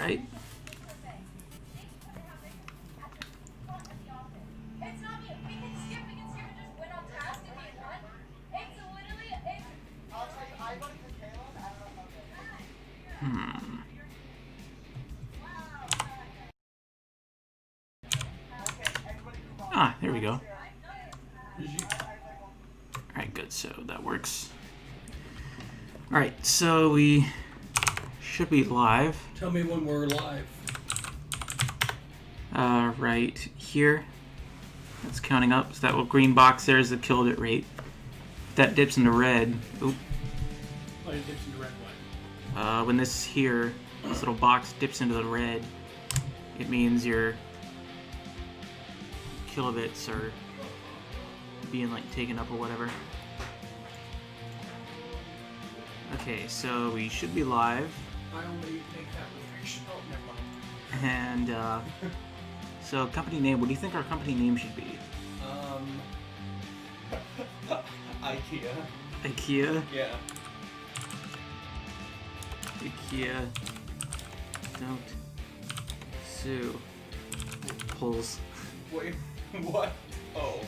right. Ah, there we go. Alright, good. So that works. Alright, so we should be live. Tell me when we're live. Right here. That's counting up. So that little green box there is the kilobit rate. If that dips into red. Oop. Oh, it dips into red what? When this little box dips into the red, it means your kilobits are being like taken up or whatever. Okay, so we should be live. I only make that reflection. Oh, never mind. And so company name, what do you think our company name should be? IKEA. IKEA? Yeah. IKEA. Don't sue. Pulls. Wait, what? Oh.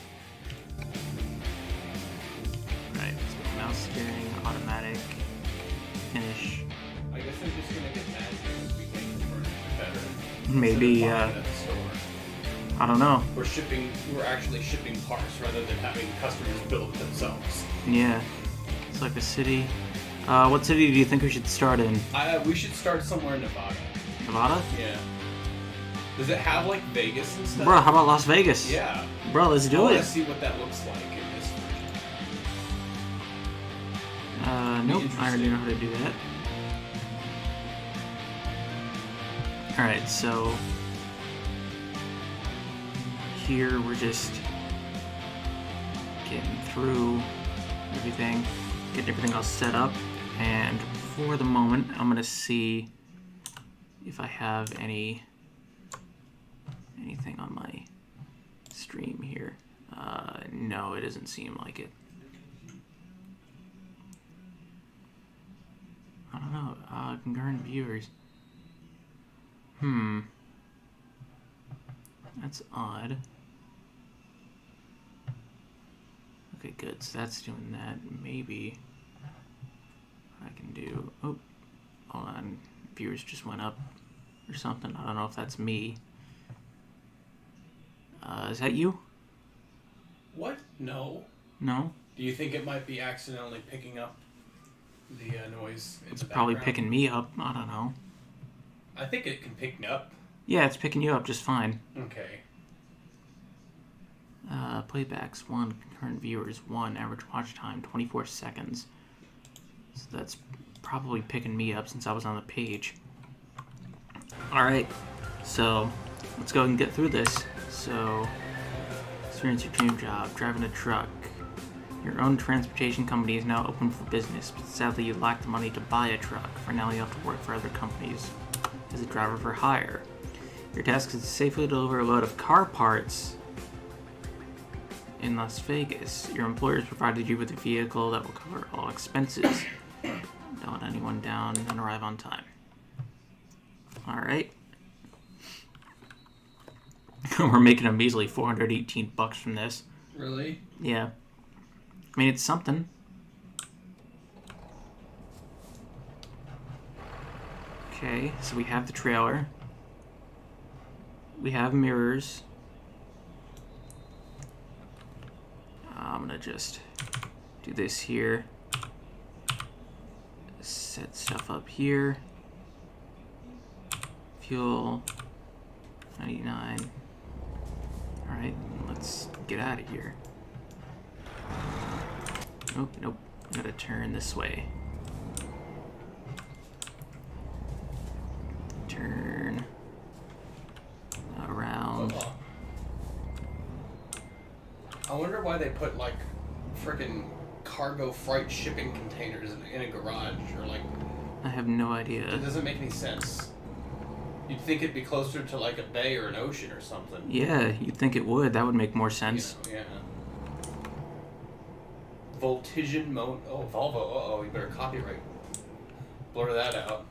Right, so mouse steering, automatic, finish. I guess I'm just gonna get mad because we make the furniture better. Maybe, Instead of buying it at the store. I don't know. We're actually shipping parts rather than having customers build it themselves. Yeah. It's like a city. What city do you think we should start in? We should start somewhere in Nevada. Nevada? Yeah. Does it have like Vegas and stuff? Bro, how about Las Vegas? Yeah. Bro, let's do I want it. to see what that looks like in this version. Nope, I already know how to do that. Alright, so here we're just getting through everything, getting everything all set up, and for the moment I'm gonna see if I have anything on my stream here. No, it doesn't seem like it. I don't know. Concurrent viewers. That's odd. Okay, good. So that's doing that. Maybe I can do... Oh, hold on. Viewers just went up or something. I don't know if that's me. Is that you? What? No. No? Do you think it might be accidentally picking up the noise in It's the probably background? picking me up. I don't know. I think it can pick me up. Yeah, it's picking you up just fine. Okay. Playbacks 1, concurrent viewers 1, average watch time 24 seconds. So that's probably picking me up since I was on the page. Alright, so let's go and get through this. So, experience your dream job, driving a truck. Your own transportation company is now open for business, but sadly you lack the money to buy a truck. For now you have to work for other companies as a driver for hire. Your task is to safely deliver a load of car parts in Las Vegas. Your employers provided you with a vehicle that will cover all expenses. Don't let anyone down and arrive on time. Alright. We're making a measly $418 from this. Really? Yeah. I mean, it's something. Okay, so we have the trailer. We have mirrors. I'm gonna just do this here. Set stuff up here. Fuel 99. Alright, let's get out of here. Nope, nope. I gotta turn this way. Turn around. I wonder why they put like frickin' cargo freight shipping containers in a garage or like. I have no idea. It doesn't make any sense. You'd think it'd be closer to like a bay or an ocean or something. Yeah, you'd think it would. That would make more sense. You know, yeah. Voltigian Oh, Volvo. Uh-oh, you better copyright. Blur that out.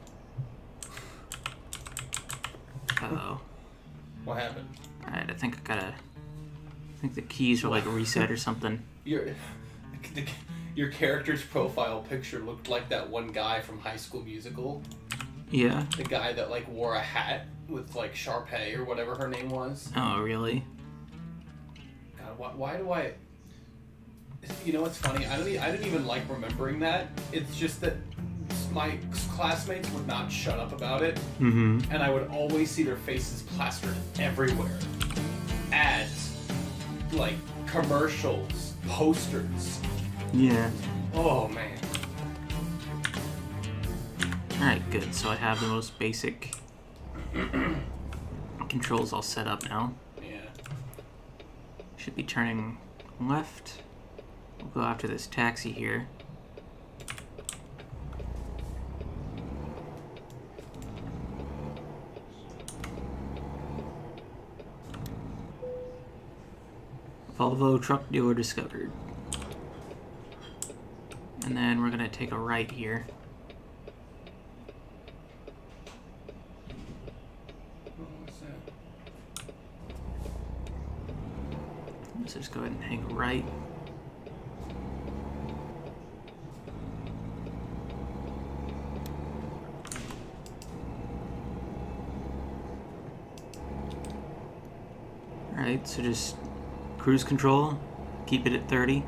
Uh-oh. What happened? Alright, I think the keys are like reset or something. Your character's profile picture looked like that one guy from High School Musical. Yeah. The guy that like wore a hat with like Sharpay or whatever her name was. Oh, really? God, why do I? You know what's funny? I didn't even like remembering that. It's just that my classmates would not shut up about it, Mm-hmm. and I would always see their faces plastered everywhere. Ads, like commercials, posters. Yeah. Oh man. Alright, good. So I have the most basic controls all set up now. Yeah. Should be turning left. We'll go after this taxi here. Volvo truck dealer discovered. And then we're gonna take a right here. What's that? Let's just go ahead and hang right. Alright, so just cruise control, keep it at 30.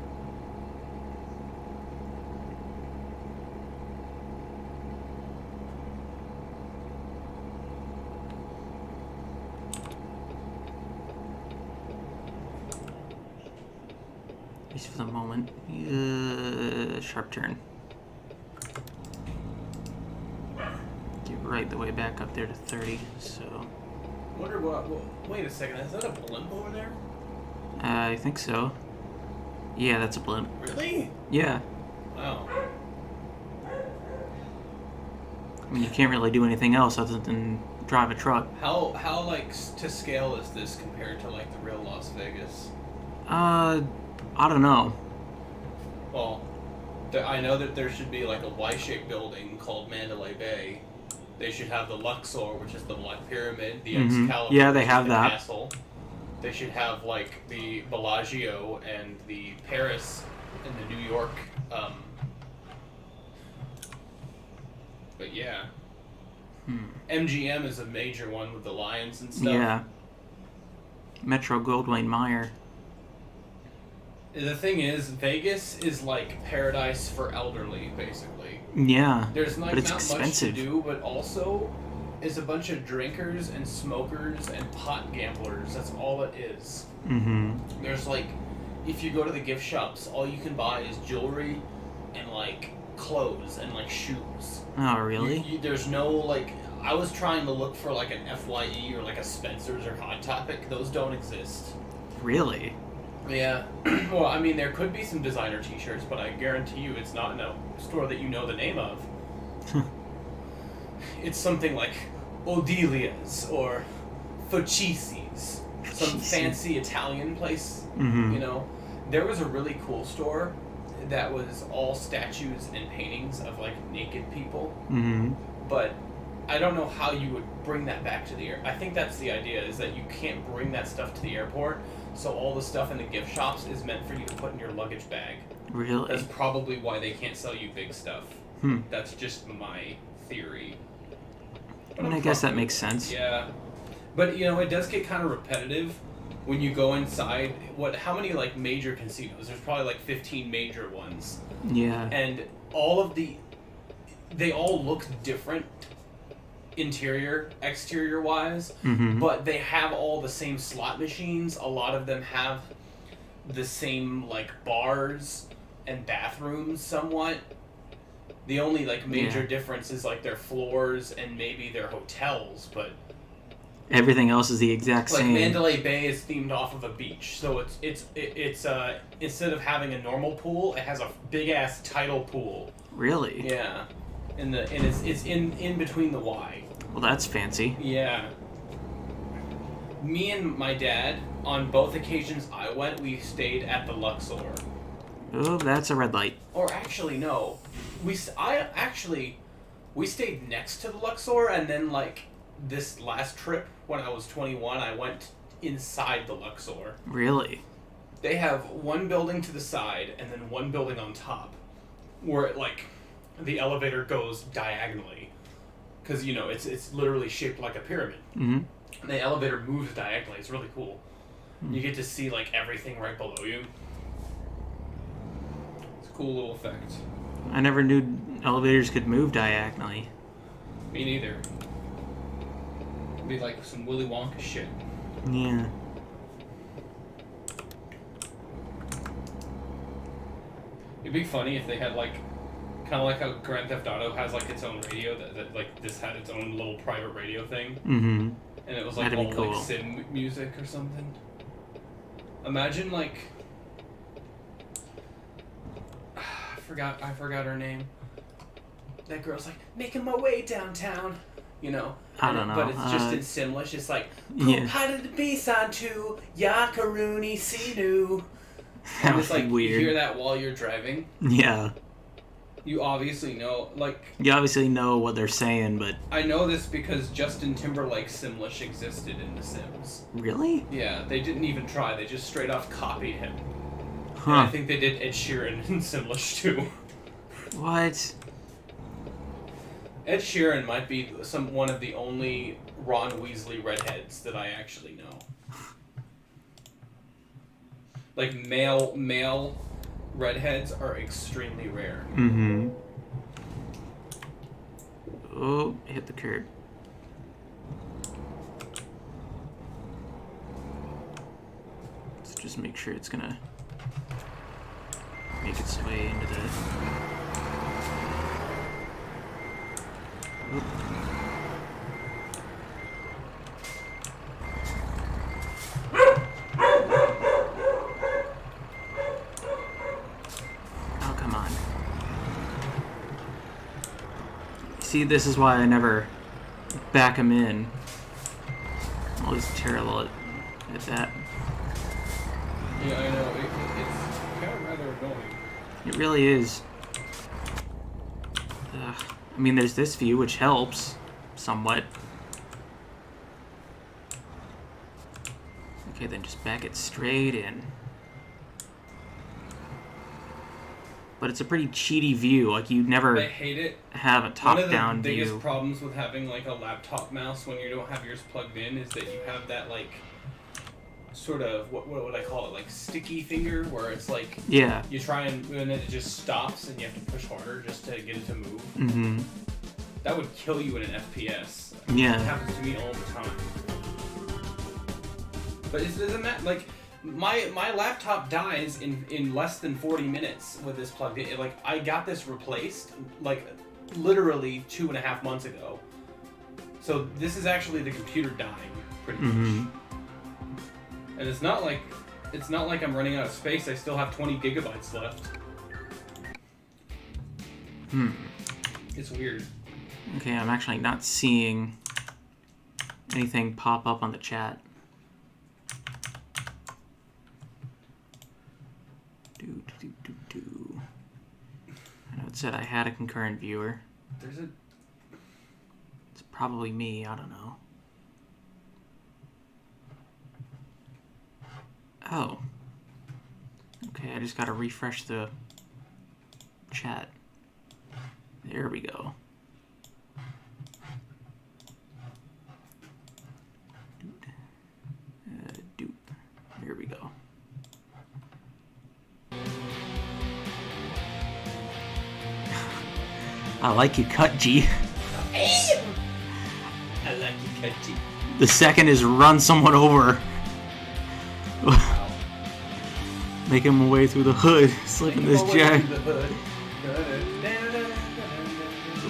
At least for the moment. Sharp turn. Get right the way back up there to 30, so... Wonder what. Wait a second. Is that a blimp over there? I think so. Yeah, that's a blimp. Really? Yeah. Wow. I mean, you can't really do anything else other than drive a truck. How like to scale is this compared to like the real Las Vegas? I don't know. Well, I know that there should be like a Y-shaped building called Mandalay Bay. They should have the Luxor, which is the Black Pyramid, the Mhm. Excalibur, Yeah, they which is have the that. castle. They should have like the Bellagio and the Paris and the New York. But yeah, MGM is a major one with the lions and stuff. Yeah. Metro Goldwyn Mayer. The thing is, Vegas is like paradise for elderly, basically. Yeah. There's like But it's not expensive. much to do, but also is a bunch of drinkers and smokers and pot gamblers. That's all it is. Mm-hmm. There's like, if you go to the gift shops, all you can buy is jewelry and like clothes and like shoes. Oh, really? There's no like. I was trying to look for like an FYE or like a Spencer's or Hot Topic. Those don't exist. Really? Yeah. Well, I mean, there could be some designer T-shirts, but I guarantee you, it's not in a store that you know the name of. It's something like Odilia's or Focisi's, some Focisi. fancy Italian place. Mm-hmm. You know, there was a really cool store that was all statues and paintings of like naked people, Mm-hmm. but I don't know how you would bring that back to the air. I think that's the idea, is that you can't bring that stuff to the airport, so all the stuff in the gift shops is meant for you to put in your luggage bag. Really? That's probably why they can't sell you big stuff. That's just my theory. I mean, I guess that makes sense. Yeah. But, you know, it does get kind of repetitive when you go inside. How many, like, major casinos? There's probably, like, 15 major ones. Yeah. And they all look different exterior-wise, Mm-hmm. but they have all the same slot machines. A lot of them have the same, like, bars and bathrooms somewhat. The only, like, major difference is, like, their floors and maybe their hotels, but... Everything else is the exact Like, same. Mandalay Bay is themed off of a beach, so it's instead of having a normal pool, it has a big-ass tidal pool. Really? Yeah. And it's in between the Y. Well, that's fancy. Yeah. Me and my dad, on both occasions I went, we stayed at the Luxor. Oh, that's a red light. Or actually, no. We stayed next to the Luxor, and then, like, this last trip when I was 21, I went inside the Luxor. Really? They have one building to the side and then one building on top, where it, like, the elevator goes diagonally, because you know it's literally shaped like a pyramid. Mm-hmm. And the elevator moves diagonally. It's really cool. You get to see like everything right below you. It's a cool little effect. I never knew elevators could move diagonally. Me neither. It'd be like some Willy Wonka shit. Yeah. It'd be funny if they had like, kind of like how Grand Theft Auto has like its own radio, that like this had its own little private radio thing, Mm-hmm. and it was like That'd all be cool. like sim music or something. Imagine like, I forgot her name. That girl's like, making my way downtown, you know. I don't know. But it's just in Simlish. It's like, Yeah. how did the beast on to Yakaruni Sinu? That And would it's like, be weird. you hear that while you're driving. Yeah. You obviously know, like, You obviously know what they're saying, but I know this because Justin Timberlake's Simlish existed in The Sims. really? Yeah, they didn't even try. They just straight off copied him. And Huh. I think they did Ed Sheeran in Simlish too. What? Ed Sheeran might be one of the only Ron Weasley redheads that I actually know. Like male redheads are extremely rare. Mm-hmm. Oh, hit the curb. Let's just make sure it's gonna make its way into the... Oop. Oh, come on. See, this is why I never back him in. I'm always terrible at that. Yeah, I know. It's kind of rather annoying. It really is. Ugh. I mean, there's this view, which helps somewhat. Okay, then just back it straight in. But it's a pretty cheaty view. Like, you'd I never hate it. have a One of top-down the biggest view. problems with having like a laptop mouse when you don't have yours plugged in is that you have that like sort of what would I call it, like sticky finger, where it's like Yeah. you try and then it just stops and you have to push harder just to get it to move. Mm-hmm. That would kill you in an FPS. It Yeah. happens to me all the time. But it doesn't matter. Like my laptop dies in less than 40 minutes with this plugged in. Like I got this replaced like literally 2.5 months ago. So this is actually the computer dying pretty Mm-hmm. much. And it's not like I'm running out of space. I still have 20 gigabytes left. It's weird. Okay, I'm actually not seeing anything pop up on the chat. I know it said I had a concurrent viewer. There's a It's probably me, I don't know. Oh. Okay, I just gotta refresh the chat. There we go. Doop. There we go. I like you cut, G. I like you, Kenji. The second is run someone over. Making my way through the hood, slipping this jack.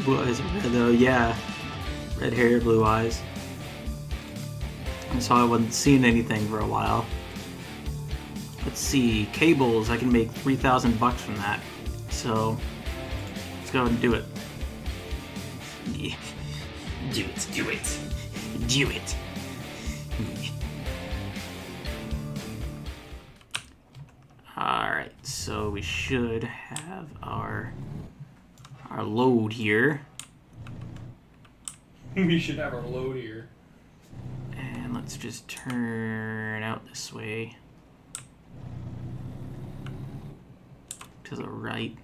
Blue eyes are red though, yeah. Red hair, blue eyes. And so I wasn't seeing anything for a while. Let's see, cables, I can make 3,000 bucks from that. So, let's go ahead and do it. Yeah. Do it, do it. Do it. Alright, so we should have our load here. We should have our load here. And let's just turn out this way. To the right.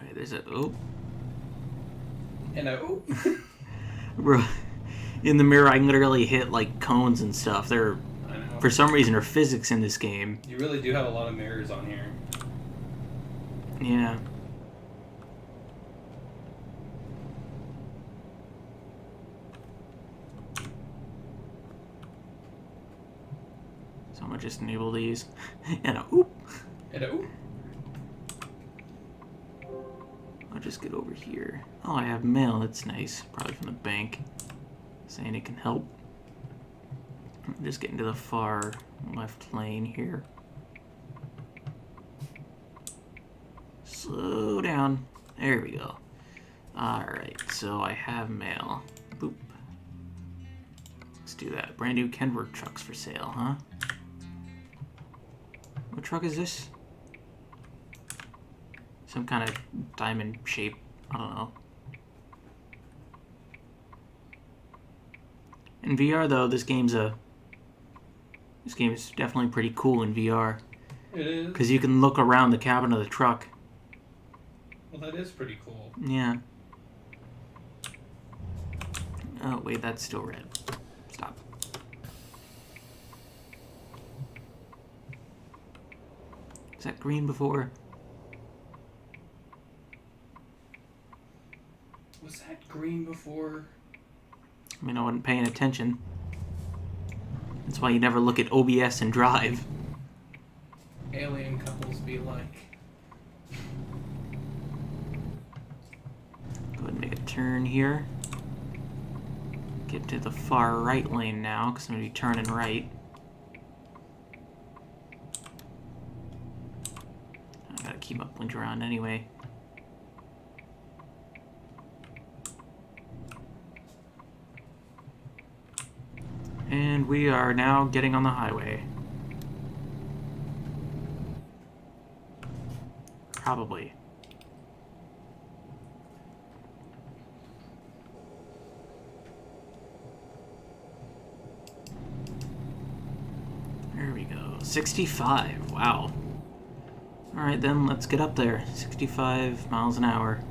Okay, there's a... Oh. And oh. Bro, in the mirror I can literally hit, like, cones and stuff. They're... I know. For some reason, there's physics in this game. You really do have a lot of mirrors on here. Yeah. So I'm gonna just enable these. And a oop. And oh. I'll just get over here. Oh, I have mail. That's nice. Probably from the bank. Saying it can help. Just get into the far left lane here. Slow down. There we go. Alright, so I have mail. Boop. Let's do that. Brand new Kenworth trucks for sale, huh? What truck is this? Some kind of diamond shape. I don't know. In VR, though, this game is definitely pretty cool in VR. It is. Because you can look around the cabin of the truck. Well, that is pretty cool. Yeah. Oh, wait, that's still red. Stop. Is that green before? Was that green before? I mean, I wasn't paying attention. That's why you never look at OBS and drive. Alien couples be like. Go ahead and make a turn here. Get to the far right lane now, because I'm going to be turning right. I gotta keep my blinker around anyway. And we are now getting on the highway. Probably. There we go. 65. Wow. Alright then, let's get up there. 65 miles an hour.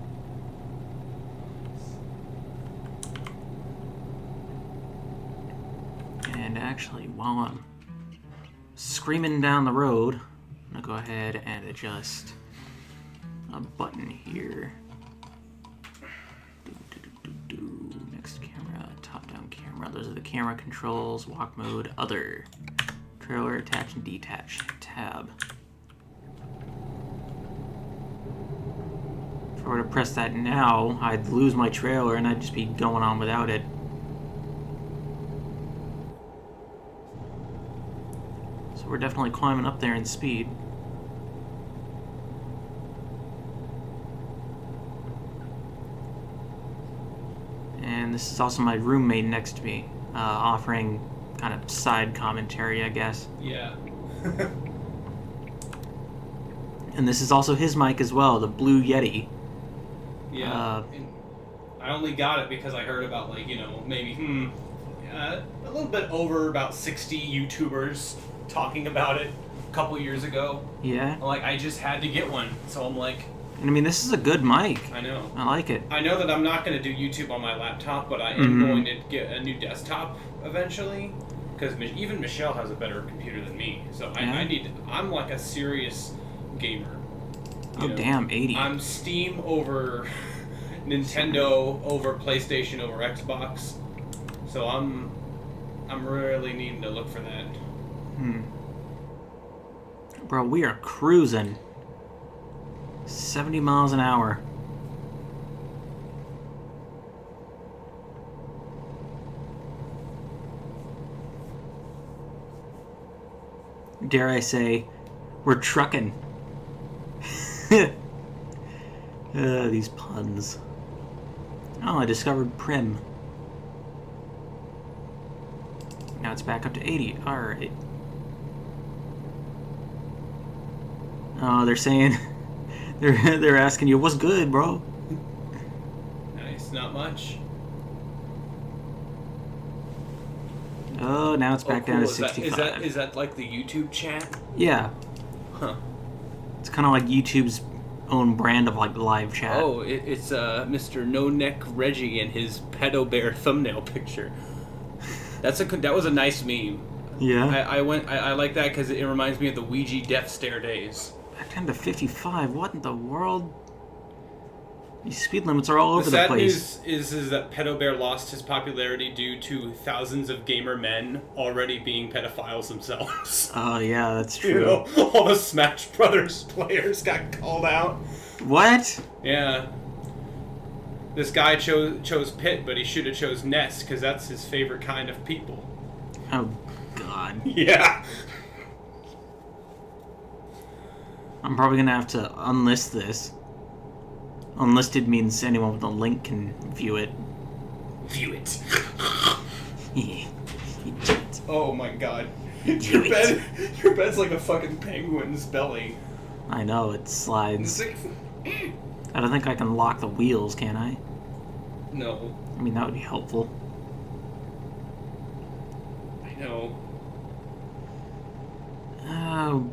And actually, while I'm screaming down the road, I'm gonna go ahead and adjust a button here. Next camera, top-down camera. Those are the camera controls. Walk mode, other. Trailer, attach and detach. Tab. If I were to press that now, I'd lose my trailer and I'd just be going on without it. So we're definitely climbing up there in speed. And this is also my roommate next to me, offering kind of side commentary, I guess. Yeah. And this is also his mic as well, the Blue Yeti. Yeah. And I only got it because I heard about, like, you know, maybe, a little bit over about 60 YouTubers talking about it a couple years ago. Yeah. Like, I just had to get one. So I'm like... And I mean, this is a good mic. I know. I like it. I know that I'm not going to do YouTube on my laptop, but I am going to get a new desktop eventually. Because even Michelle has a better computer than me. So I'm like a serious gamer. Oh, damn, 80. I'm Steam over Nintendo over PlayStation over Xbox. So I'm really needing to look for that. Bro, we are cruising. 70 miles an hour. Dare I say, we're trucking. These puns. Oh, I discovered Prim. Now it's back up to 80. Alright. Oh, they're saying... they're asking you, what's good, bro? Nice, not much. Oh, now it's back down to Is 65. Is that like the YouTube chat? Yeah. Huh. It's kind of like YouTube's own brand of like live chat. Oh, it's Mr. No Neck Reggie and his pedo bear thumbnail picture. That was a nice meme. Yeah. I like that because it reminds me of the Ouija death stare days. Back down to 55. What in the world? These speed limits are all over the sad place. news is that Pedo Bear lost his popularity due to thousands of gamer men already being pedophiles themselves. Oh yeah, that's true. You know, all the Smash Brothers players got called out. What? Yeah. This guy chose Pit, but he should have chose Ness because that's his favorite kind of people. Oh God. Yeah. I'm probably gonna have to unlist this. Unlisted means anyone with a link can view it. View it. Yeah. You do it. Oh my God. Do it. Your bed's like a fucking penguin's belly. I know, it slides. I don't think I can lock the wheels, can I? No. I mean, that would be helpful. I know. Oh,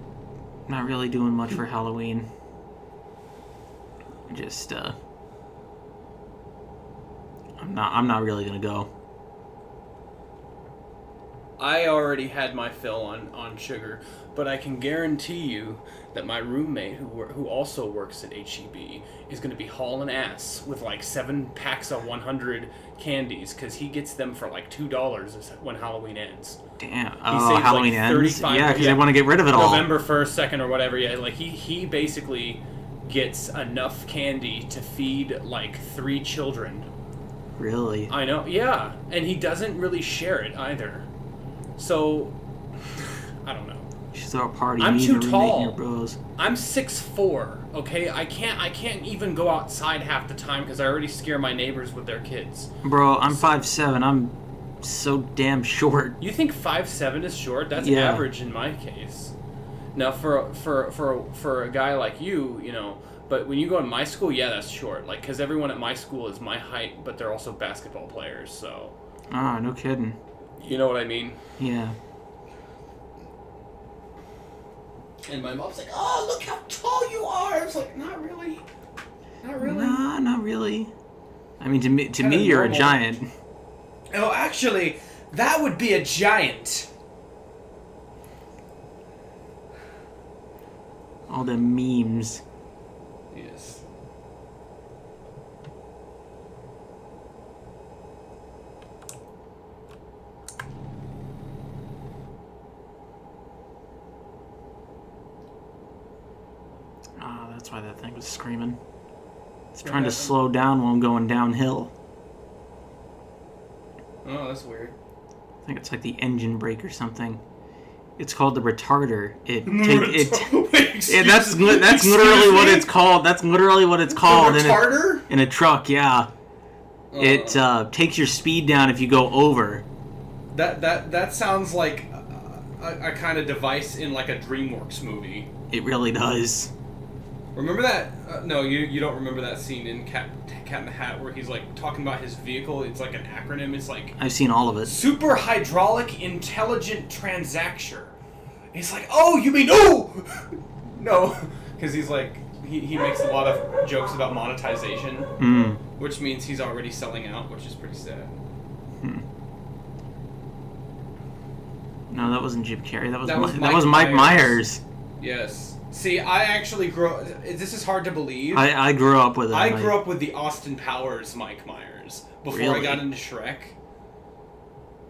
not really doing much for Halloween. Just, I'm not really gonna go. I already had my fill on sugar, but I can guarantee you that my roommate, who also works at HEB, is going to be hauling ass with like 7 packs of 100 candies because he gets them for like $2 when Halloween ends. Damn. He Oh, saves, Halloween like, ends? 35 Yeah, because they want to get rid of it all. November 1st, 2nd, or whatever. Yeah, like he basically gets enough candy to feed like 3 children. Really? I know. Yeah, and he doesn't really share it either. So, I don't know. You should throw a party. I'm You too and your roommate and tall. your bros. I'm 6'4", okay? I can't even go outside half the time because I already scare my neighbors with their kids. Bro, I'm 5'7". I'm so damn short. You think 5'7" is short? That's Yeah. average in my case. Now, for a guy like you, you know, but when you go to my school, yeah, that's short. Like, because everyone at my school is my height, but they're also basketball players, so... Ah, no kidding. You know what I mean? Yeah. And my mom's like, "Oh, look how tall you are." I was like, "Not really, not really." Nah, not really. I mean, to me, Kinda you're normal. a giant. Oh, actually, that would be a giant. All the memes. Yes. Ah, that's why that thing was screaming. It's What trying to happened? slow down while I'm going downhill. Oh, that's weird. I think it's like the engine brake or something. It's called the retarder. That's literally what it's called. That's literally what it's called Retarder? in a truck. Yeah, it takes your speed down if you go over. That sounds like a kind of device in like a DreamWorks movie. It really does. Remember that? No, you don't remember that scene in Cat in the Hat where he's like talking about his vehicle. It's like an acronym. It's like I've seen all of it. Super Hydraulic Intelligent Transactor. He's like, "Oh, you mean no, no," because he's like he makes a lot of jokes about monetization, which means he's already selling out, which is pretty sad. No, that wasn't Jim Carrey. That That was Mike Mike Myers. Yes. See, I actually this is hard to believe. I grew up with it. I grew up with the Austin Powers Mike Myers before I Really? got into Shrek.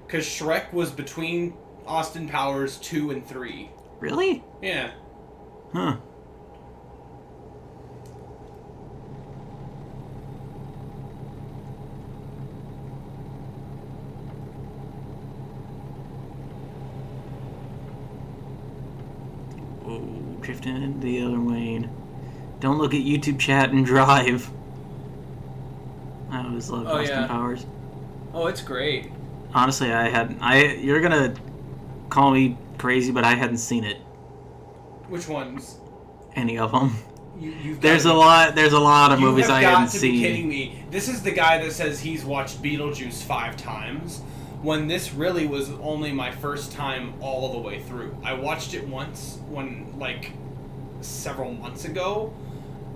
Because Shrek was between Austin Powers 2 and 3. Really? Yeah. Huh. Whoa, drifting the other lane. Don't look at YouTube chat and drive. I always loved Oh, Austin yeah. Powers. Oh, it's great. Honestly, you're gonna call me crazy, but I hadn't seen it. Which ones? Any of them. You've There's a gotta be- lot of movies I hadn't You have got to be seen. kidding me. This is the guy that says he's watched Beetlejuice 5 times, when this really was only my first time all the way through. I watched it once several months ago,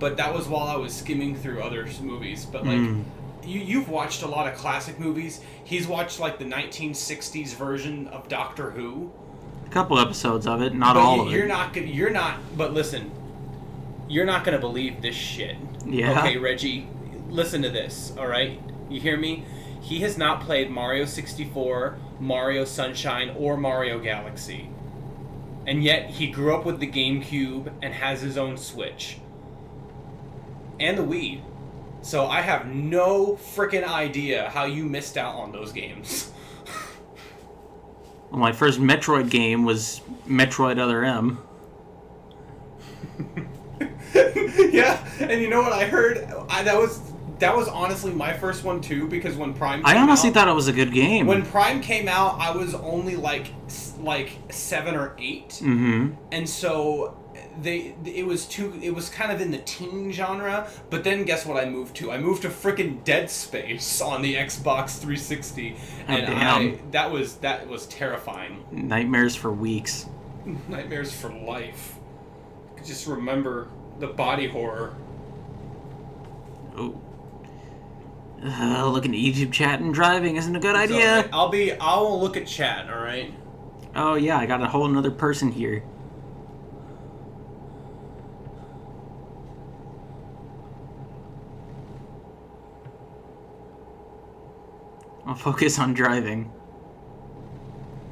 but that was while I was skimming through other movies. But you've watched a lot of classic movies. He's watched like the 1960s version of Doctor Who. A couple episodes of it, not But all of you're it. But listen, you're not gonna believe this shit. Yeah. Okay, Reggie, listen to this. All right, you hear me? He has not played Mario 64, Mario Sunshine, or Mario Galaxy, and yet he grew up with the GameCube and has his own Switch and the Wii. So I have no freaking idea how you missed out on those games. Well, my first Metroid game was Metroid Other M. Yeah, and you know what I heard? That was honestly my first one too, because when Prime came I honestly out, thought it was a good game. when Prime came out, I was only like 7 or 8, Mm-hmm. and so it was kind of in the teen genre. But then guess what I moved to? I moved to frickin' Dead Space on the Xbox 360, and damn. that was terrifying. Nightmares for weeks. Nightmares for life. Just remember the body horror. Oh. Looking at YouTube chat and driving isn't a good It's idea. okay. I'll look at chat, alright? Oh yeah, I got a whole another person here. I'll focus on driving.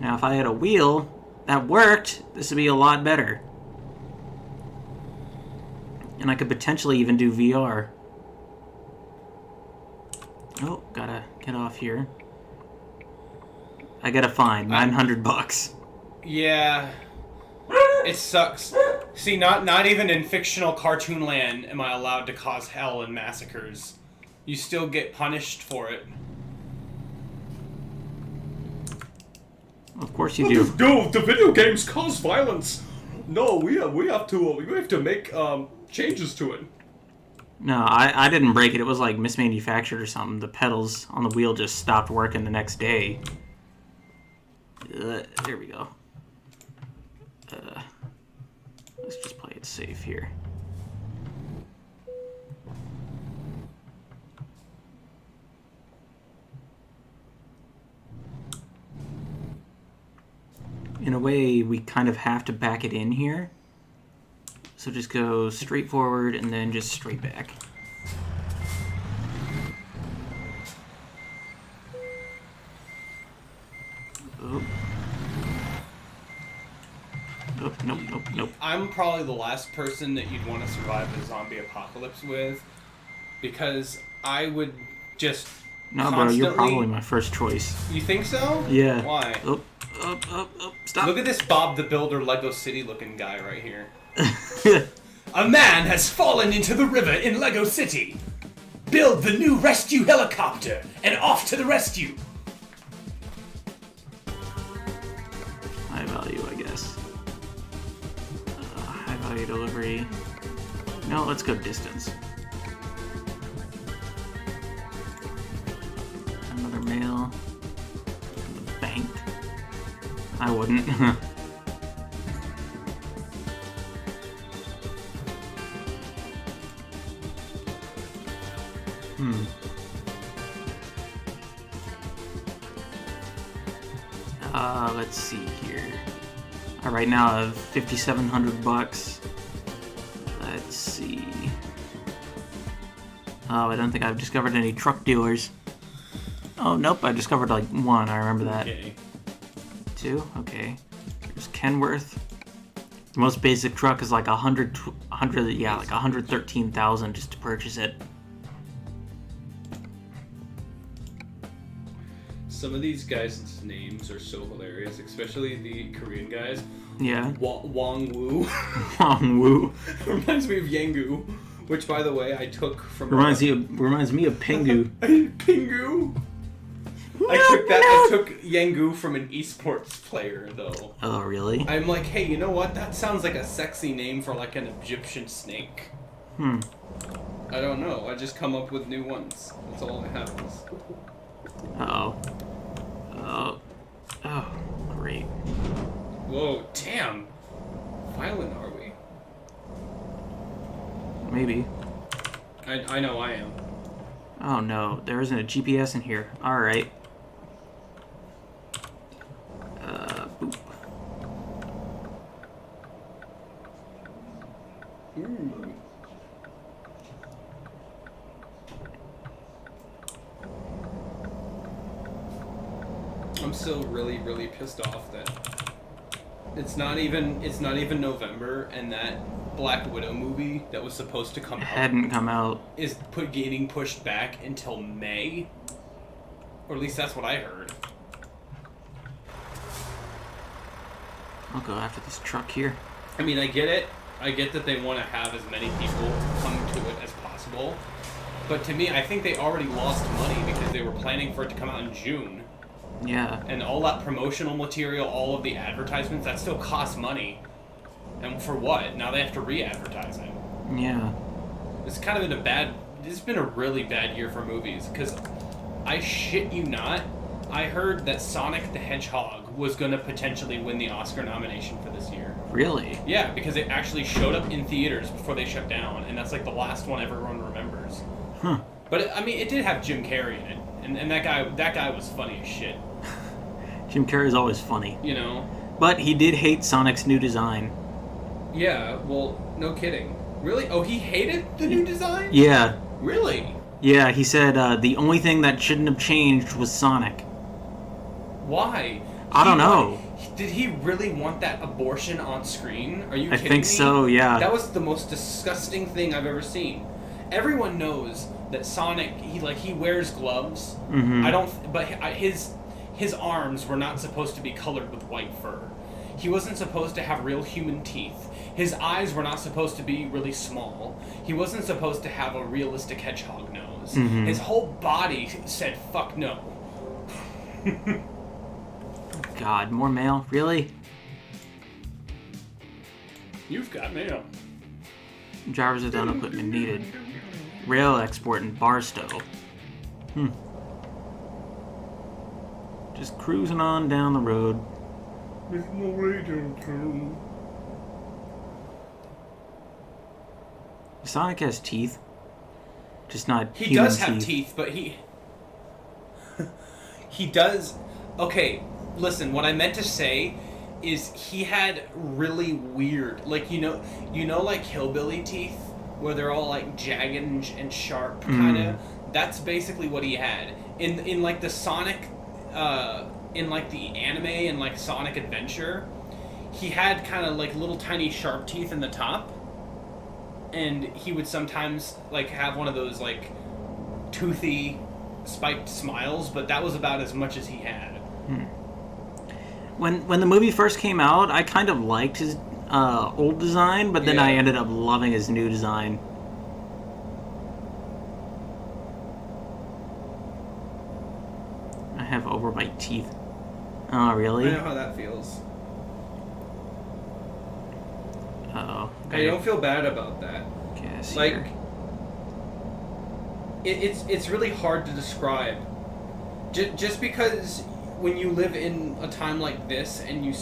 Now if I had a wheel that worked, this would be a lot better. And I could potentially even do VR. Oh, gotta get off here. I gotta find $900. Yeah. It sucks. See, not even in fictional cartoon land am I allowed to cause hell and massacres. You still get punished for it. Of course you do. No, the video games cause violence. No, we have to make changes to it. No, I didn't break it. It was like mismanufactured or something. The pedals on the wheel just stopped working the next day. There we go. Let's just play it safe here. In a way, we kind of have to back it in here. So just go straight forward and then just straight back. Oh. Oh, nope. I'm probably the last person that you'd want to survive the zombie apocalypse with, because I would just No, bro, you're probably my first choice. You think so? Yeah. Why? Oh, stop. Look at this Bob the Builder Lego City looking guy right here. A man has fallen into the river in Lego City. Build the new rescue helicopter and off to the rescue. High value, I guess. High value delivery. No, let's go distance. Another mail. The bank. I wouldn't. Let's see here. Right now I have $5,700. Let's see. Oh, I don't think I've discovered any truck dealers. Oh, nope, I discovered like one. I remember that. Okay. 2? Okay. There's Kenworth. The most basic truck is like 113,000 just to purchase it. Some of these guys' names are so hilarious, especially the Korean guys. Yeah. Wong Woo. Wong Woo. Reminds me of Yangu, which, by the way, I took from... Reminds me of Pingu. Pingu. I took Yangu from an esports player though. Oh, really? I'm like, hey, you know what? That sounds like a sexy name for like an Egyptian snake. I don't know. I just come up with new ones. That's all that happens. Uh-oh. Oh, great. Whoa, damn. Violent are we? Maybe. I know I am. Oh no, there isn't a GPS in here. Alright. Boop. Ooh. I'm still really, really pissed off that it's not even November, and that Black Widow movie that was supposed to come out Hadn't come out. is getting pushed back until May, or at least that's what I heard. I'll go after this truck here. I mean, I get it. I get that they want to have as many people come to it as possible, but to me, I think they already lost money because they were planning for it to come out in June. Yeah. And all that promotional material, all of the advertisements, that still costs money. And for what? Now they have to re-advertise it. Yeah. It's kind of been it's been a really bad year for movies, because I shit you not, I heard that Sonic the Hedgehog was going to potentially win the Oscar nomination for this year. Really? Yeah, because it actually showed up in theaters before they shut down, and that's like the last one everyone remembers. Huh. But I mean, it did have Jim Carrey in it, and that guy was funny as shit. Jim Carrey's always funny. You know? But he did hate Sonic's new design. Yeah, well, no kidding. Really? Oh, he hated the new design? Yeah. Really? Yeah, he said the only thing that shouldn't have changed was Sonic. Why? I don't know. Did he really want that abortion on screen? Are you I kidding think me? so, yeah. That was the most disgusting thing I've ever seen. Everyone knows that Sonic, he wears gloves. Mm-hmm. But his arms were not supposed to be colored with white fur. He wasn't supposed to have real human teeth. His eyes were not supposed to be really small. He wasn't supposed to have a realistic hedgehog nose. Mm-hmm. His whole body said, fuck no. God, more mail? Really? You've got mail. Drivers of down equipment needed. Rail export in Barstow. Just cruising on down the road. There's no way downtown. Sonic has teeth. Just not He human does have teeth, but he does. Okay, listen. What I meant to say is he had really weird, like you know, like hillbilly teeth, where they're all like jagged and sharp, kind of. That's basically what he had in like the Sonic, in like the anime and like Sonic Adventure. He had kind of like little tiny sharp teeth in the top. And he would sometimes like have one of those like toothy, spiked smiles, but that was about as much as he had. When the movie first came out, I kind of liked his old design, but then Yeah. I ended up loving his new design. I have overbite teeth. Oh, really? I know how that feels. Uh-oh. I don't feel bad about that. Guess Like, here. it's really hard to describe. Just because when you live in a time like this and you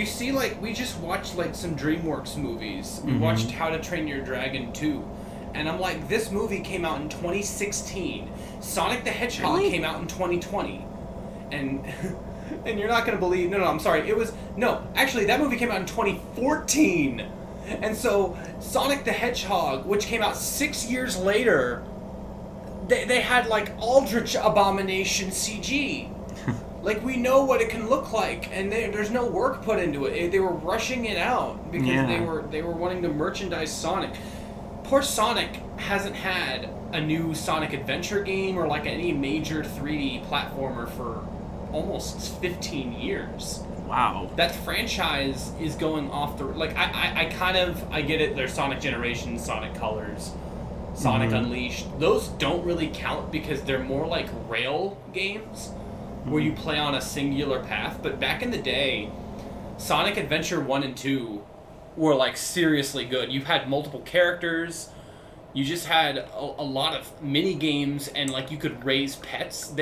see like, we just watched like some DreamWorks movies. We watched How to Train Your Dragon 2. And I'm like, this movie came out in 2016. Sonic the Hedgehog Really? came out in 2020. And and you're not going to believe... No, I'm sorry. Actually, that movie came out in 2014. And so, Sonic the Hedgehog, which came out 6 years later, they had, like, Aldrich Abomination CG. Like, we know what it can look like, and there's no work put into it. They were rushing it out because Yeah. they were wanting to merchandise Sonic. Poor Sonic hasn't had a new Sonic Adventure game or, like, any major 3D platformer for almost 15 years. Wow. That franchise is going off the... Like, I get it. There's Sonic Generations, Sonic Colors, Sonic Unleashed. Those don't really count because they're more like rail games where you play on a singular path. But back in the day, Sonic Adventure 1 and 2 were like seriously good. You had multiple characters. You just had a lot of mini games, and like you could raise pets.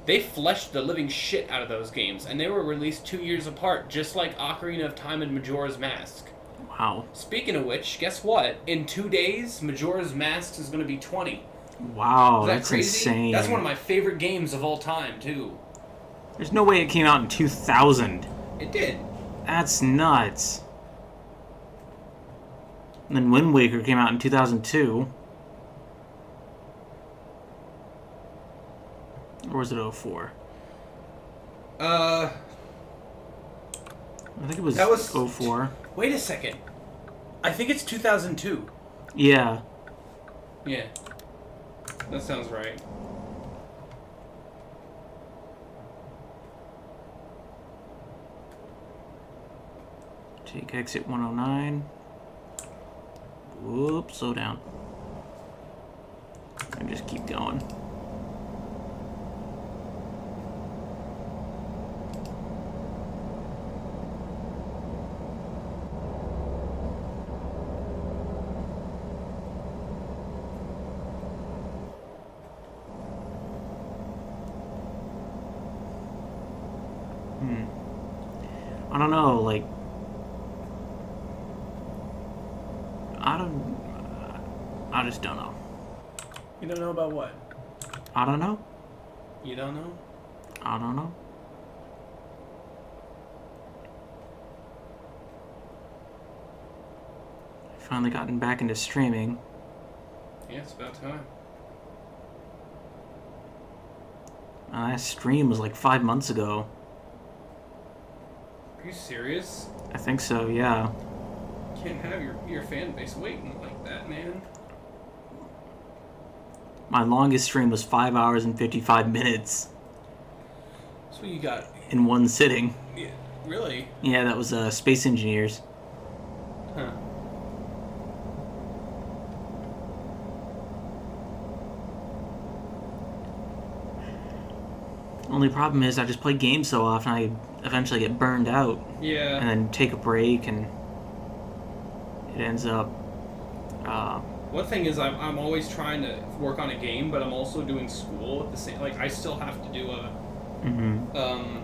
They fleshed the living shit out of those games, and they were released 2 years apart, just like Ocarina of Time and Majora's Mask. Wow. Speaking of which, guess what? In 2 days, Majora's Mask is going to be 20. Wow, Is that that's crazy? insane. That's one of my favorite games of all time, too. There's no way it came out in 2000. It did. That's nuts. And then Wind Waker came out in 2002. Or was it 04? Uh, I think it was, That was- 04. wait a second. I think it's 2002. Yeah. Yeah. That sounds right. Take exit 109. Whoops, slow down. And just keep going. I don't know, like, I just don't know. You don't know about what? I don't know. You don't know? I don't know. Finally gotten back into streaming. Yeah, it's about time. My last stream was like 5 months ago. Are you serious? I think so, yeah. You can't have your fan base waiting like that, man. My longest stream was 5 hours and 55 minutes So you got... in one sitting. Yeah, really? Yeah, that was Space Engineers. Huh. Only problem is I just play games so often I eventually get burned out Yeah. and then take a break and it ends up One thing is I'm always trying to work on a game, but I'm also doing school at the same... Like, I still have to do a...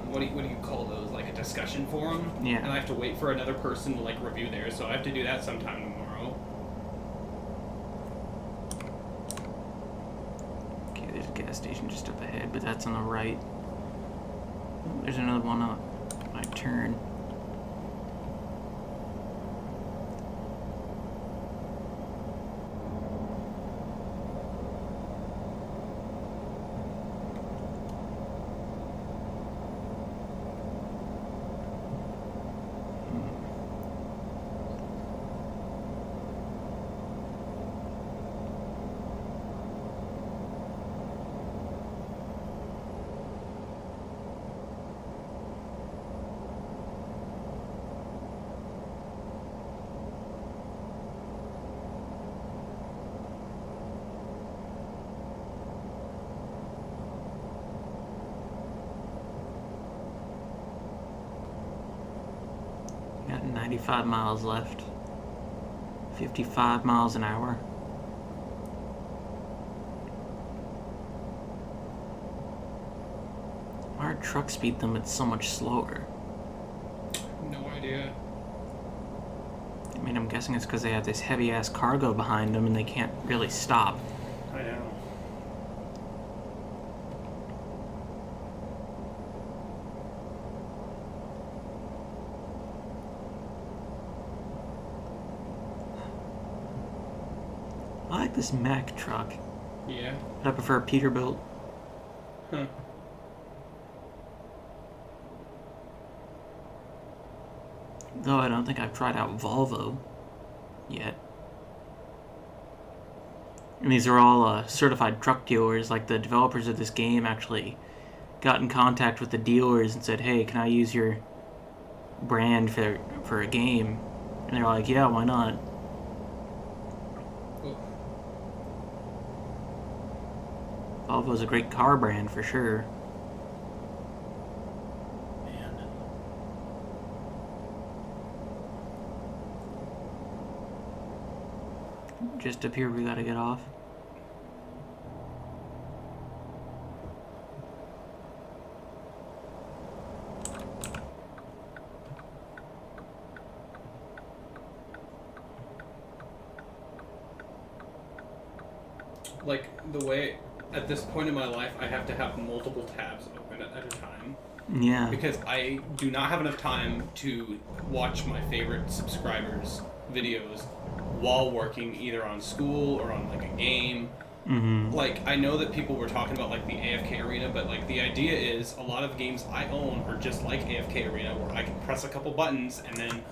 what do you call those? Like a discussion forum? Yeah. And I have to wait for another person to, like, review theirs, so I have to do that sometime tomorrow. Okay, there's a gas station just up ahead, but that's on the right. There's another one on my turn. Got 95 miles left. 55 miles an hour. Why are truck speed limits so much slower? No idea. I mean, I'm guessing it's because they have this heavy-ass cargo behind them and they can't really stop. I know. I like this Mack truck, Yeah. but I prefer Peterbilt. Huh. Though I don't think I've tried out Volvo yet. And these are all certified truck dealers. Like, the developers of this game actually got in contact with the dealers and said, hey, can I use your brand for a game? And they're like, yeah, why not? Oh. Volvo's a great car brand for sure. Man. Just up here, we gotta get off. Like, the way, at this point in my life, I have to have multiple tabs open at a time. Yeah. Because I do not have enough time to watch my favorite subscribers' videos while working either on school or on, like, a game. Mm-hmm. Like, I know that people were talking about, like, the AFK Arena, but, like, the idea is a lot of games I own are just like AFK Arena, where I can press a couple buttons, and then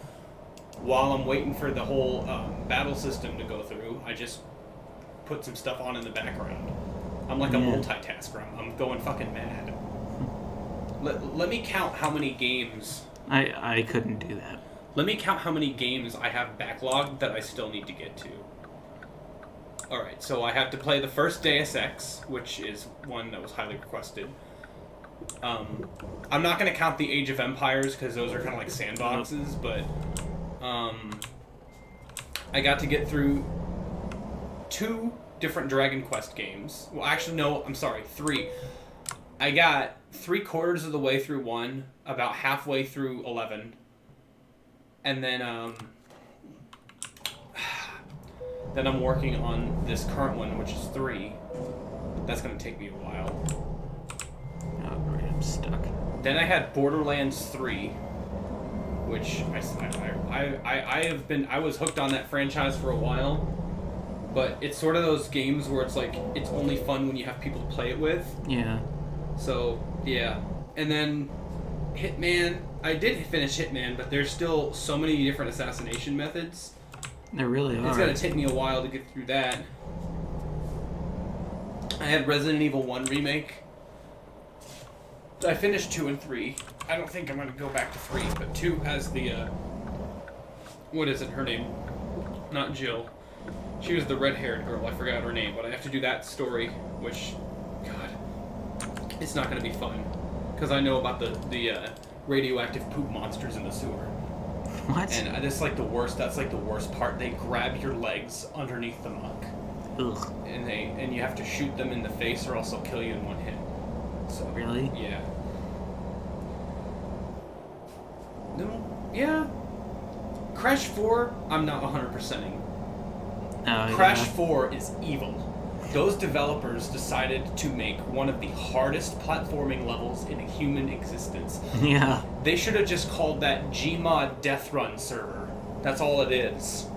while I'm waiting for the whole battle system to go through, I just put some stuff on in the background. I'm like a multitasker. I'm going fucking mad. Let me count how many games... I couldn't do that. Let me count how many games I have backlogged that I still need to get to. Alright, so I have to play the first Deus Ex, which is one that was highly requested. I'm not going to count the Age of Empires, because those are kind of like sandboxes, but... I got to get through 2 different Dragon Quest games. Well, actually, no, I'm sorry, 3. I got 3/4 of the way through 1, about halfway through 11, and then I'm working on this current one, which is 3. That's gonna take me a while. Oh, great, I'm stuck. Then I had Borderlands 3, which I was hooked on that franchise for a while, but it's sort of those games where it's like it's only fun when you have people to play it with. Yeah. So, yeah. And then Hitman, I did finish Hitman, but there's still so many different assassination methods. There really are. It's going to take me a while to get through that. I had Resident Evil 1 Remake. I finished 2 and 3. I don't think I'm going to go back to 3, but 2 has the, what is it, her name? Not Jill. She was the red-haired girl, I forgot her name, but I have to do that story, which, God, it's not going to be fun. Because I know about the radioactive poop monsters in the sewer. What? And that's like the worst, part. They grab your legs underneath the muck. Ugh. And you have to shoot them in the face or else they'll kill you in one hit. So, Really? yeah. No, yeah. Crash 4, I'm not 100%ing. Crash 4 is evil. Those developers decided to make one of the hardest platforming levels in human existence. Yeah. They should have just called that Gmod Death Run server. That's all it is.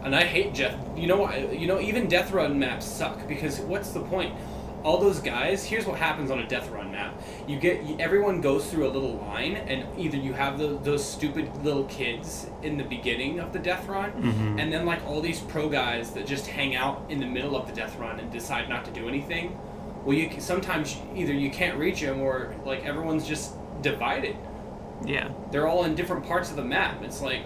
And I hate even Death Run maps suck, because what's the point? All those guys, here's what happens on a Death Run map. Everyone goes through a little line, and either you have those stupid little kids in the beginning of the Death Run, and then like all these pro guys that just hang out in the middle of the Death Run and decide not to do anything. Well, sometimes either you can't reach them, or like everyone's just divided. Yeah. They're all in different parts of the map. It's like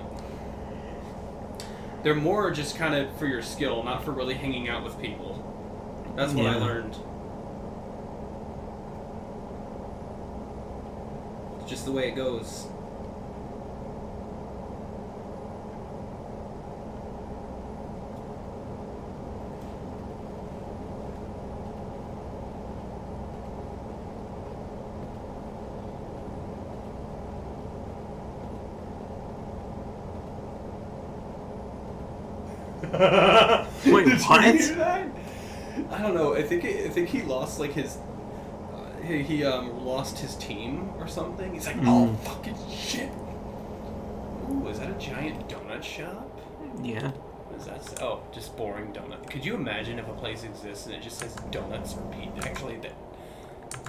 they're more just kind of for your skill, not for really hanging out with people. That's what I learned. It's just the way it goes. Wait, Did what? you hear that? I don't know. I think he lost like his. He lost his team or something. He's like, oh fucking shit. Ooh, is that a giant donut shop? Yeah. What is that? Oh, just boring donut. Could you imagine if a place exists and it just says donuts or pizza? Actually,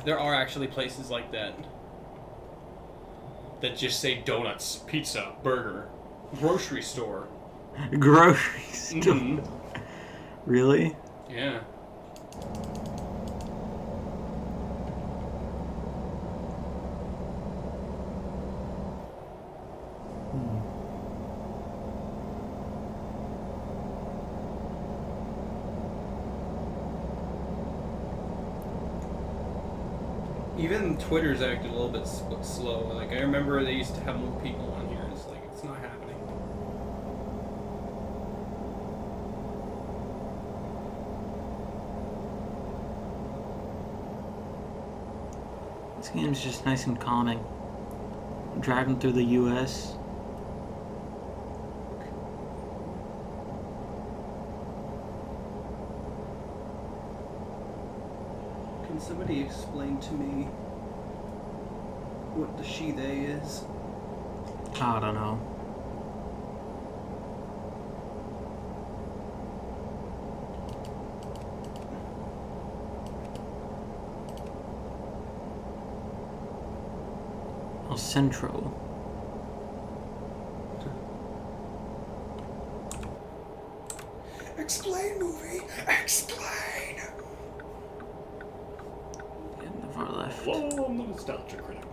there are actually places like that that just say donuts, pizza, burger, grocery store. Grocery store. Mhm. Really? Yeah. Even Twitter's acted a little bit slow. Like, I remember they used to have more people on here. It's like, it's not happening. This game's just nice and calming. Driving through the U.S. Can somebody explain to me what the she-they is? I don't know. El Centro. Explain, movie! Explain! And the far left. Whoa, I'm the nostalgia critic.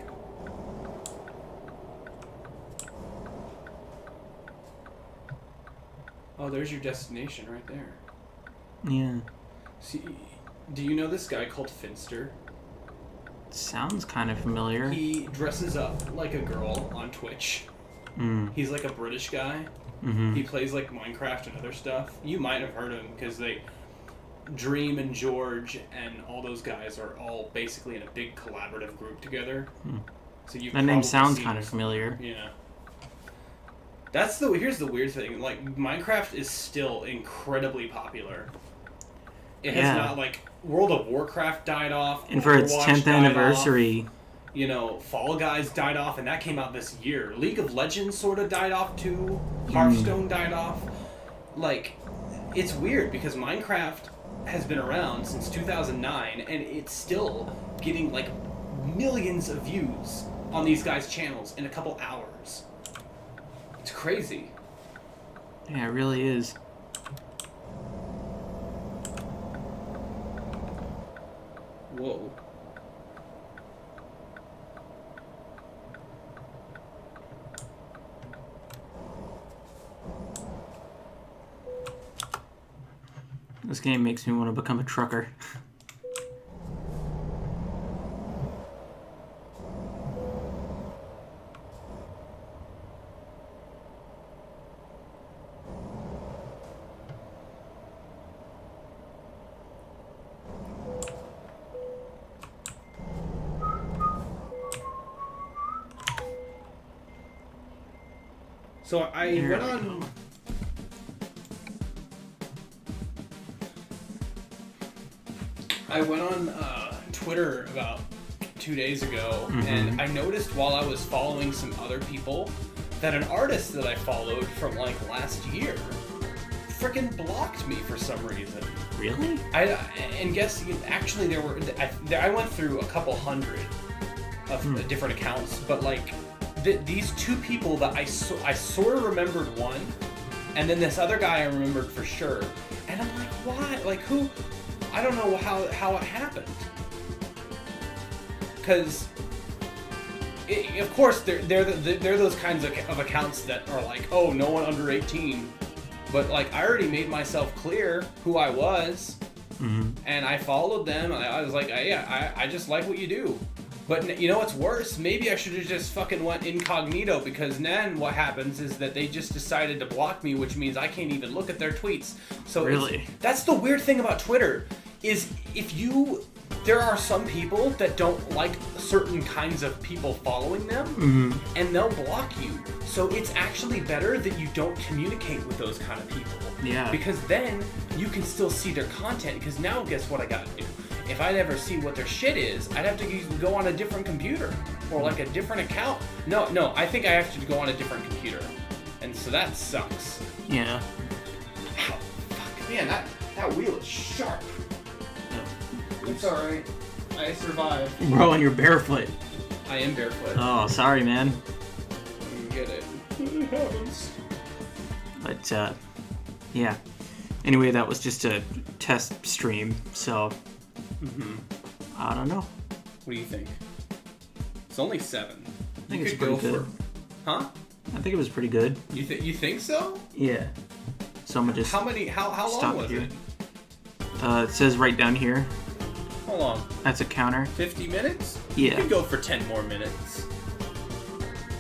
Oh, there's your destination right there. Yeah. See, do you know this guy called Finster? Sounds kind of familiar. He dresses up like a girl on Twitch. Mm. He's like a British guy. Mm-hmm. He plays like Minecraft and other stuff. You might have heard of him because Dream and George and all those guys are all basically in a big collaborative group together. Hmm. So you That name sounds kind of familiar. Yeah. Here's the weird thing. Like, Minecraft is still incredibly popular. It has Yeah. not, like, World of Warcraft died off. And for its Overwatch 10th died anniversary. off, you know, Fall Guys died off, and that came out this year. League of Legends sort of died off too. Hearthstone died off. Like, it's weird because Minecraft has been around since 2009, and it's still getting, like, millions of views on these guys' channels in a couple hours. It's crazy. Yeah, it really is. Whoa. This game makes me want to become a trucker. So I Here went we on. go. I went on Twitter about 2 days ago, Mhm. and I noticed while I was following some other people that an artist that I followed from like last year freaking blocked me for some reason. Really? And guess actually I went through a couple hundred of different accounts, but like these two people that I sort of remembered one, and then this other guy I remembered for sure, and I'm like, why? Like who? I don't know how it happened. Because of course they're those kinds of accounts that are like, oh, no one under 18. But like I already made myself clear who I was, and I followed them. And I was like, yeah, I just like what you do. But you know what's worse? Maybe I should have just fucking went incognito, because then what happens is that they just decided to block me, which means I can't even look at their tweets. So Really? that's the weird thing about Twitter, is there are some people that don't like certain kinds of people following them, and they'll block you. So it's actually better that you don't communicate with those kind of people. Yeah. Because then you can still see their content, because now guess what I gotta do? If I'd ever see what their shit is, I'd have to go on a different computer or like a different account. No, I think I have to go on a different computer. And so that sucks. Yeah. Ow, fuck, man, that wheel is sharp. It's alright. I survived. Bro, and you're barefoot. I am barefoot. Oh, sorry, man. You get it. It happens. But, yeah. Anyway, that was just a test stream, so... I don't know. What do you think? It's only 7. I think it's pretty good. Huh? I think it was pretty good. You think so? Yeah. So I'm gonna just How long stop was here. it? It says right down here. How long? That's a counter. 50 minutes? Yeah. You could go for 10 more minutes.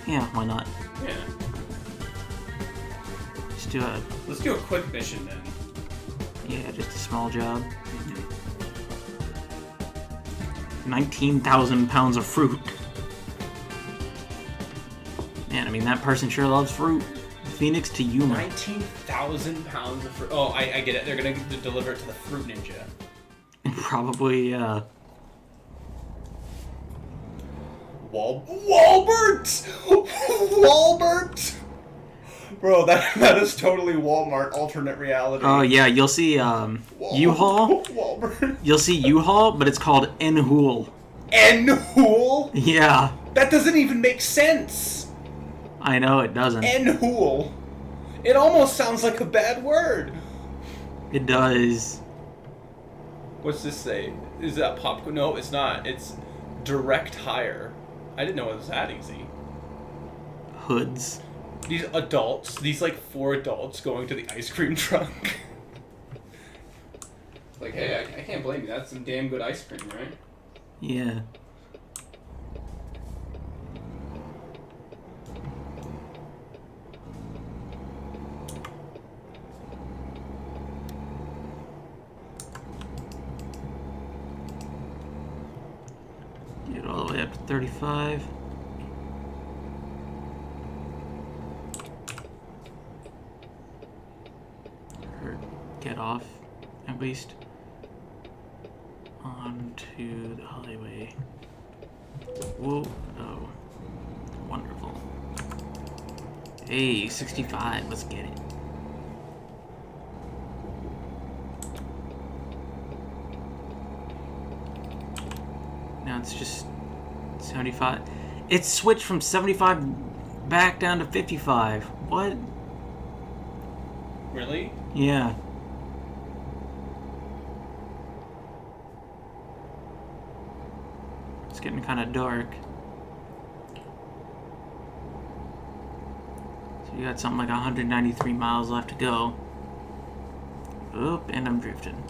Yeah, why not? Yeah. Just do a, Let's do a quick mission then. yeah, just a small job. 19,000 pounds of fruit. Man, I mean, that person sure loves fruit. Phoenix to Yuma. 19,000 pounds of fruit. Oh, I get it. They're gonna deliver it to the Fruit Ninja. Probably, Walbert! Walbert! Bro, that is totally Walmart alternate reality. oh yeah, you'll see, U-Haul. Walbert. You'll see U-Haul, but it's called N-Hool. N-Hool? Yeah, That doesn't even make sense. I know it doesn't. N-Hool. It almost sounds like a bad word. It does. What's this say? Is that popcorn? No, it's not. It's direct hire. I didn't know it was that easy. Hoods. These adults, these like 4 adults going to the ice cream truck. Like, hey, I can't blame you. That's some damn good ice cream, right? Yeah. Get all the way up to 35. Or get off, at least. Onto the highway. Whoa. Oh. Wonderful. Hey, 65. Let's get it. Now it's just 75. It's switched from 75 back down to 55. What? Really? Yeah. It's getting kind of dark. So you got something like 193 miles left to go. Oop, and I'm drifting.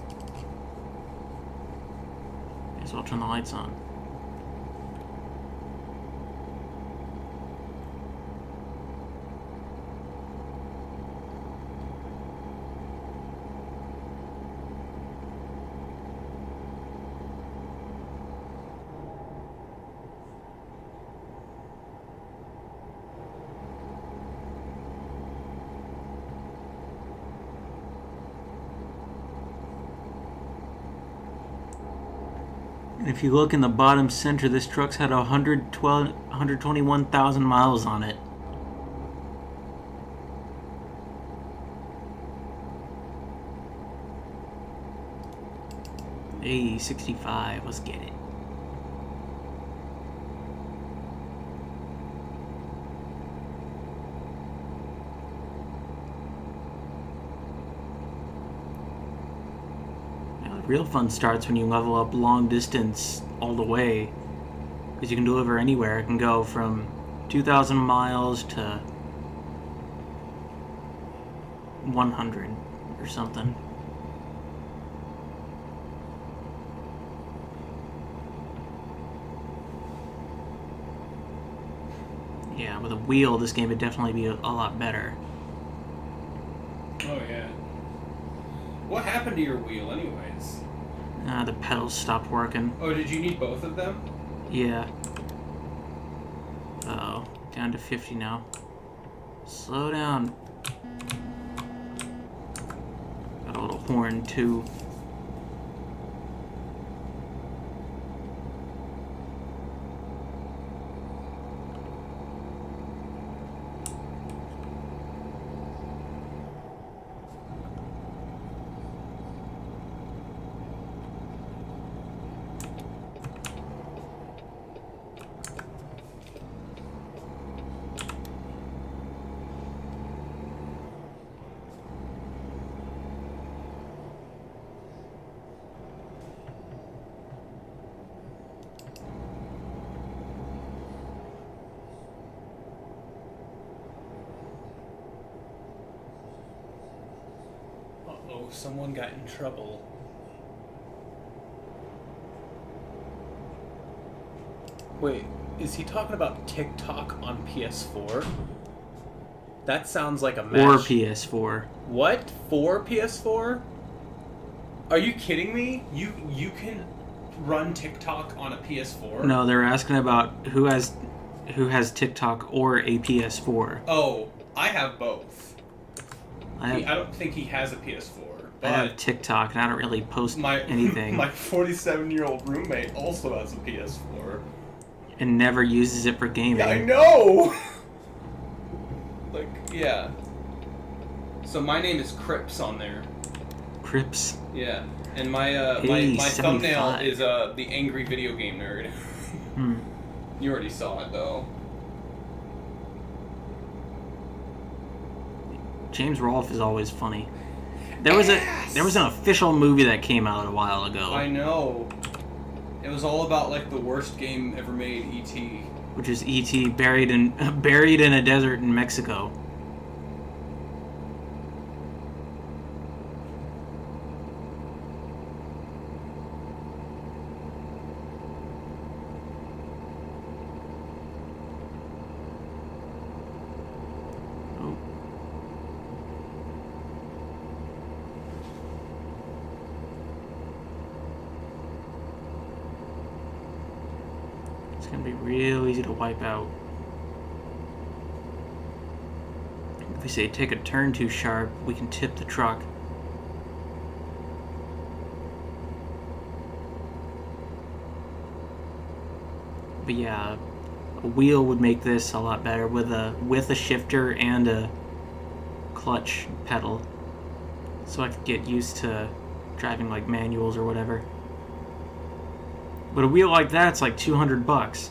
May as well turn the lights on. And if you look in the bottom center, this truck's had 121,000 miles on it. Hey, 65, let's get it. Real fun starts when you level up long distance all the way, because you can deliver anywhere. It can go from 2,000 miles to 100 or something. Yeah, with a wheel, this game would definitely be a lot better. Oh, yeah. What happened to your wheel, anyways? The pedals stopped working. Oh, did you need both of them? Yeah. Uh-oh. Down to 50 now. Slow down. Got a little horn, too. Uh-oh, someone got in trouble. Wait, is he talking about TikTok on PS4? That sounds like a match. Or PS4. What? For PS4? Are you kidding me? You can run TikTok on a PS4? No, they're asking about who has TikTok or a PS4. Oh, I have both. I I don't think he has a PS4. But have TikTok and I don't really post anything. My 47-year-old roommate also has a PS4. And never uses it for gaming. I know. Like, yeah. So my name is Crips on there. Crips. Yeah, and my Hey, my thumbnail 75. is the angry video game nerd. You already saw it though. James Rolfe is always funny. There was an official movie that came out a while ago, I know. It was all about like the worst game ever made, E.T. which is E.T. buried in a desert in Mexico. Oh. It's gonna be real easy to wipe out. If we say take a turn too sharp, we can tip the truck. But yeah, a wheel would make this a lot better with a shifter and a clutch pedal. So I could get used to driving like manuals or whatever. But a wheel like that's like $200.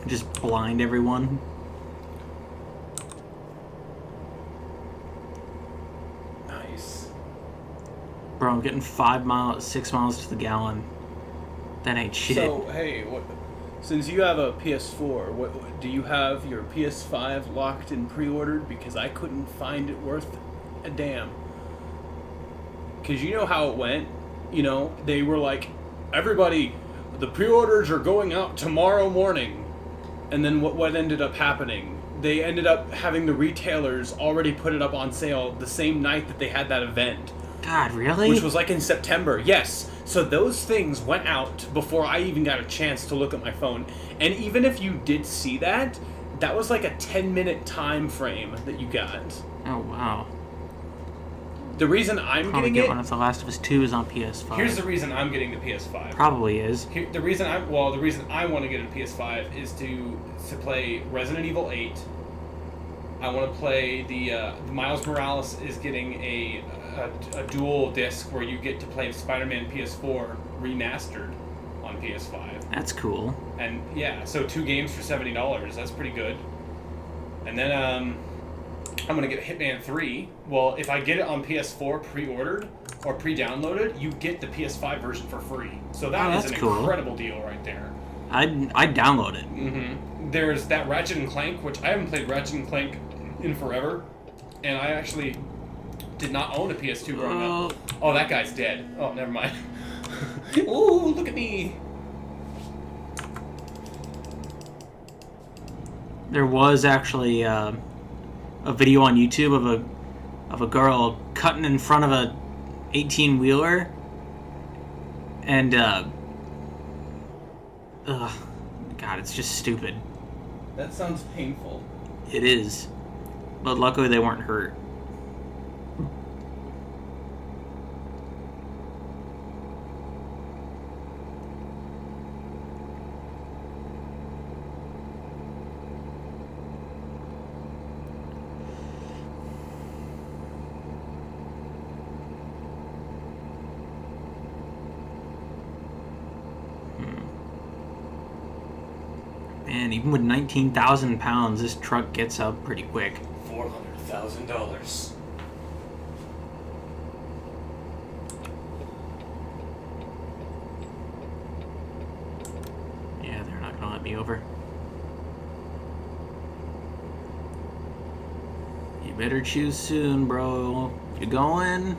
Just blind everyone. Nice. Bro, I'm getting 6 miles to the gallon. That ain't shit. So hey, since you have a PS4, what do you have your PS5 locked and pre-ordered? Because I couldn't find it worth a damn. Because you know how it went. You know, they were like, everybody, the pre-orders are going out tomorrow morning. And then what ended up happening? They ended up having the retailers already put it up on sale the same night that they had that event. God, really? Which was like in September, yes. So those things went out before I even got a chance to look at my phone. And even if you did see that, that was like a 10-minute time frame that you got. Oh, wow. The reason I'm Probably getting get it... one if The Last of Us 2 is on PS5. Here's the reason I'm getting the PS5. Probably is. The reason I want to get a PS5 is to play Resident Evil 8. I want to play the Miles Morales is getting a dual disc where you get to play Spider-Man PS4 remastered on PS5. That's cool. And yeah, so 2 games for $70. That's pretty good. And then I'm gonna get Hitman 3. Well, if I get it on PS4 pre-ordered or pre-downloaded, you get the PS5 version for free. So that is an incredible deal right there. I'd download it. Mm-hmm. There's that Ratchet and Clank, which I haven't played Ratchet and Clank in forever, and I actually did not own a PS2 growing up. Oh, that guy's dead. Oh, never mind. Ooh, look at me. There was actually a video on YouTube of a girl cutting in front of a 18-wheeler, and God, it's just stupid. That sounds painful. It is, but luckily they weren't hurt. And even with 19,000 pounds, this truck gets up pretty quick. $400,000. Yeah, they're not gonna let me over. You better choose soon, bro. You going?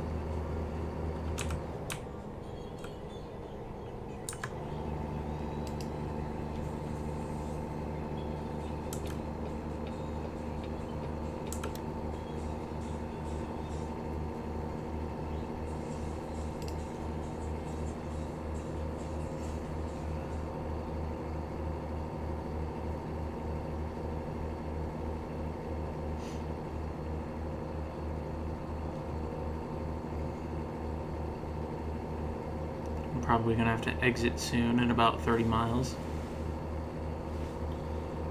Probably gonna have to exit soon in about 30 miles.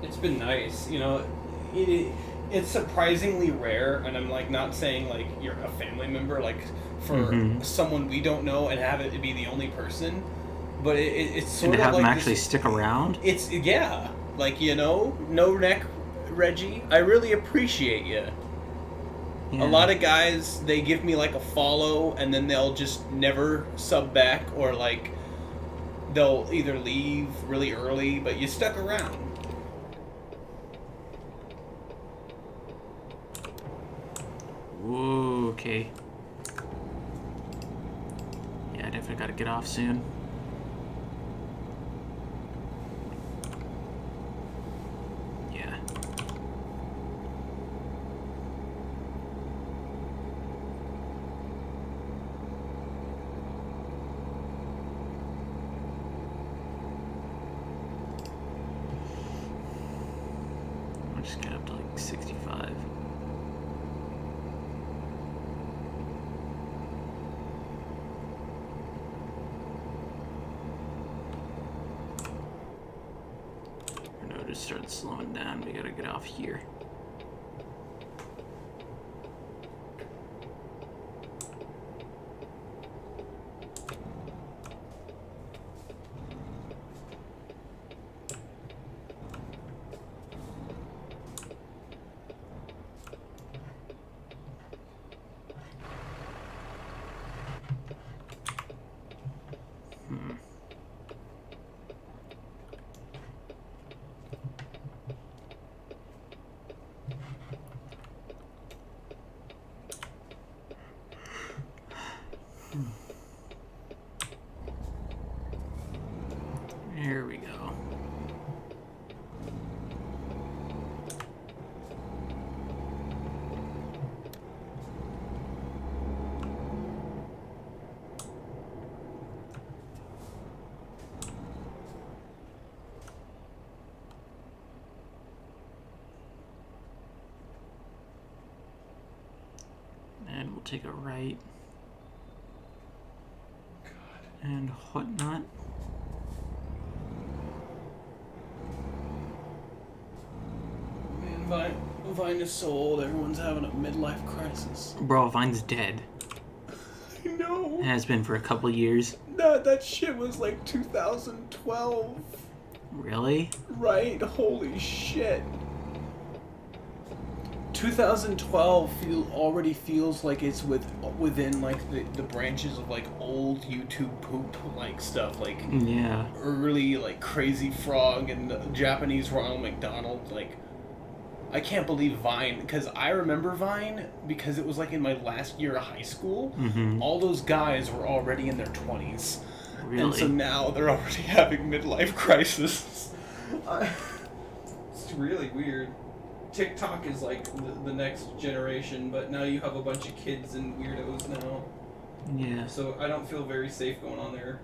It's been nice, you know. It's surprisingly rare, and I'm like not saying like you're a family member, like for someone we don't know and have it be the only person, but it's sort And to of have like them actually this, stick around. it's yeah, like you know, no neck, Reggie. I really appreciate you. Yeah. A lot of guys, they give me like a follow and then they'll just never sub back, or like they'll either leave really early, but you stuck around. Whoa, okay. Yeah, I definitely gotta get off soon. Yeah. I'll just get up to like 65. No, just start slowing down. We gotta get off here. There we go. And we'll take a right. And whatnot. Man, Vine is so old, everyone's having a midlife crisis. Bro, Vine's dead. I know. It has been for a couple years. That shit was like 2012. Really? Right? Holy shit. 2012 already feels like it's within like the branches of like old YouTube poop like stuff, like Yeah. early like Crazy Frog and the Japanese Ronald McDonald. Like, I can't believe Vine, because I remember Vine because it was like in my last year of high school. All those guys were already in their 20s. Really? And so now they're already having midlife crisis. It's really weird. TikTok is like the next generation, but now you have a bunch of kids and weirdos now. Yeah. So I don't feel very safe going on there.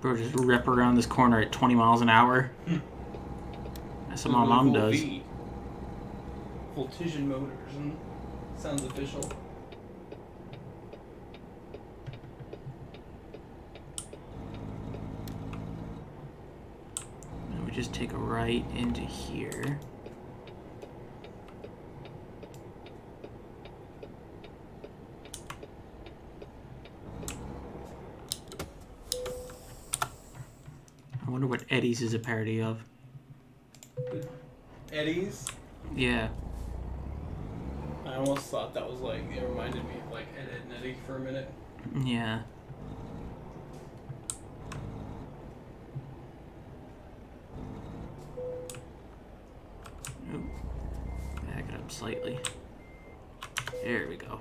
Bro, just rip around this corner at 20 miles an hour. That's what my mom does. Voltigion Motors. Sounds official. And we just take a right into here. I wonder what Eddie's is a parody of. Eddie's? Yeah. I almost thought that was like, it reminded me of like Ed, Edd n Eddy for a minute. Yeah. slightly. There we go.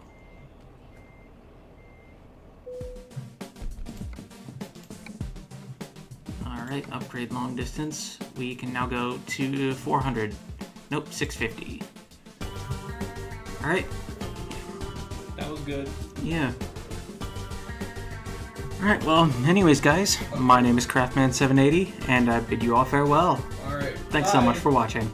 Alright, upgrade long distance. We can now go to 400. Nope, 650. Alright, That was good. yeah. Alright, well, anyways, guys, my name is Craftman780, and I bid you all farewell. All right. Thanks so much for watching.